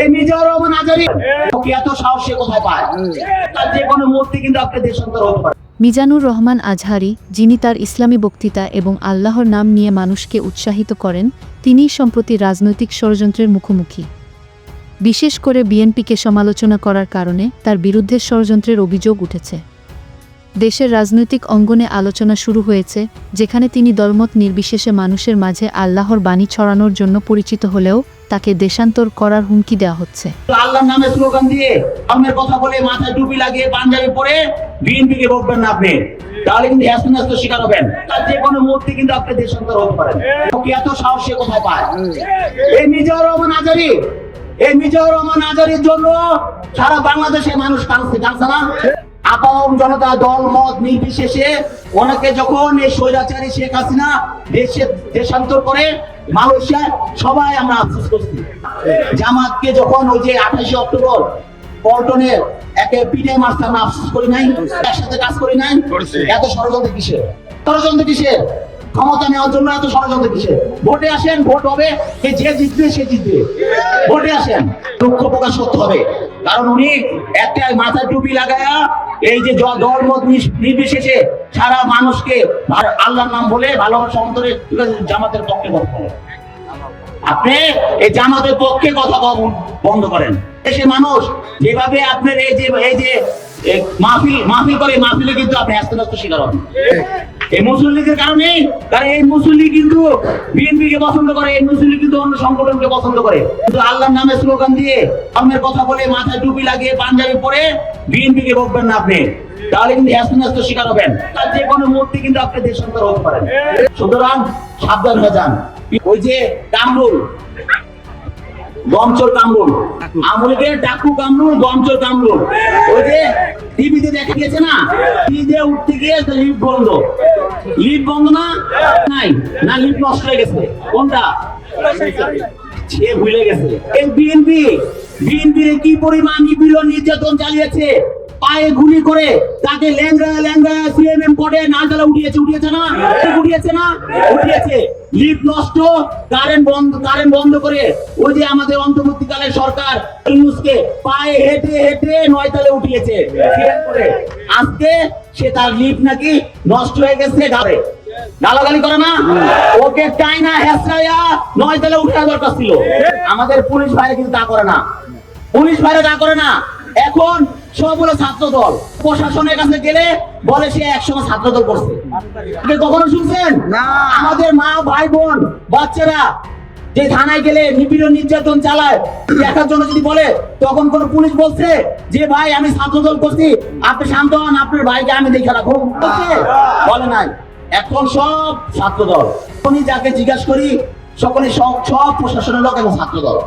এই মিজানুর রহমান আজারী এত সাহস সে কোথায় পায়? তার যে কোনো মুহূর্তে কিন্তু আপনি দেশান্তর হতে পারে। মিজানুর রহমান আজহারী, যিনি তার ইসলামী বক্তৃতা এবং আল্লাহর নাম নিয়ে মানুষকে উৎসাহিত করেন, তিনিই সম্প্রতি রাজনৈতিক ষড়যন্ত্রের মুখোমুখি। বিশেষ করে বিএনপিকে সমালোচনা করার কারণে তার বিরুদ্ধে ষড়যন্ত্রের অভিযোগ উঠেছে। দেশের রাজনৈতিক অঙ্গনে আলোচনা শুরু হয়েছে, যেখানে তিনি দলমত নির্বিশেষে মানুষের মাঝে আল্লাহর বাণী ছড়ানোর জন্য পরিচিত হলেও তাকে দেশান্তর করার হুমকি দেওয়া হচ্ছে। আল্লাহর নামে স্লোগান দিয়ে ধর্মের কথা বলে মাথায় টুপি লাগিয়ে পাঞ্জাবি পরে বিএনপিকে বলবেন না আপনি, তাহলে কিন্তু হ্যাস্ত শিকার হবেন। তার যে কোনো মুহূর্তে কিন্তু আপনি দেশান্তর হতে পারেন। এত সাহস সে কোথায় পায়? এই মিজানুর রহমান আজারী, এই মিজানুর রহমান আজারীর জন্য সারা বাংলাদেশে মানুষ কাঁদছে না? আপামর জনতা দল মত নির্বিশেষে ওনাকে যখন এই স্বৈরাচারী শেখ হাসিনা দেশান্তর করে মালয়েশিয়া, সবাই আমরা আফসোস করছি। জামাতকে যখন ওই যে 28 অক্টোবর পল্টনে একে পিঠে মারছে, আমরা আফসোস করি নাই? একসাথে কাজ করি নাই? এত ষড়যন্ত্র কিসের? ষড়যন্ত্র কিসের? ক্ষমতা নেওয়ার জন্য এত ষড়যন্ত্র কিসের? ভোটে আসেন, ভোট হবে, যে জিতবে সে জিতবে। ভোটে আসেন, দুঃখ প্রকাশ করতে হবে, কারণ উনি একটা মাথায় টুপি লাগায়া এই যে দল মত নির্বিশেষে সারা মানুষকে আল্লাহর নাম বলে ভালোবাসা অন্তরে জামাতের পক্ষে কথা বলেন। আপনি এই জামাতের পক্ষে কথা বন্ধ করেন। দেশে মানুষ যেভাবে আপনার এই যে মাহফিল করে, মাহফিলে কিন্তু আপনি হ্যাস্ত শিকার হন এই মুসল্লিদের কারণে। কারণ এই মুসল্লি কিন্তু বিএনপিকে পছন্দ করে, এই মুসল্লি কিন্তু অন্য সংগঠনকে পছন্দ করে। কিন্তু আল্লাহর নামে স্লোগান দিয়ে ধর্মের কথা বলে মাথায় টুপি লাগিয়ে পাঞ্জাবি পরে বিএনপিকে বলবেন না আপনি, তাহলে কিন্তু হ্যাস্ত শিকার হবেন। তার যে কোনো মুহূর্তে কিন্তু আপনি দেশান্তর হতে পারেন। সুতরাং সাবধান হয়ে যান। ওই যে কামরুল, গমচোর কামরুল, আমলিকে ডাকু কামরুল, গমচোর কামরুল, ওই যে টিভিতে দেখা গেছে না, টিভিতে উঠতে গিয়ে লিফট বন্ধ। লিফট বন্ধ না নাই না, লিফট নষ্ট হয়ে গেছে। কোনটা? সে ভুলে গেছে। এই বিএনপি কি পরিমাণ নিপীড়ন নির্যাতন চালিয়েছে, পায়ে গুলি করে তাকে ল্যাংড়া সিএমএম কোডে নালতলা উঠিয়েছে না? লিফট নষ্ট, কারেন্ট বন্ধ করে ওই যে আমাদের অন্তর্বর্তীকালের সরকার ইউনুসকে পায়ে হেঁটে 9 তলায় উঠিয়েছে। আজকে সে তার লিফট নাকি নষ্ট হয়ে গেছে, গালাগালি করে না, ওকে চাইনা হেসরাইয়া 9 তলায় উঠার দরকার ছিল। আমাদের পুলিশ ভাইরা কিন্তু তা করে না। এখন সব হলো ছাত্র দল। প্রশাসনের কাছে গেলে বলে সে একসময় ছাত্র দল করছে। আপনি কখনো শুনছেন? আমাদের মা ভাই বোন বাচ্চারা যে থানায় গেলে নিপীড়ন নির্যাতন চালায় দেখার জন্য যদি বলে, তখন কোন পুলিশ বলছে যে ভাই আমি ছাত্র দল করছি, আপনি শান্ত হন, আপনার ভাইকে আমি দেখে রাখবো, বলে নাই। এখন সব ছাত্র দল। আমি যাকে জিজ্ঞাসা করি সকলে সব প্রশাসনের লোক এবং ছাত্র দল।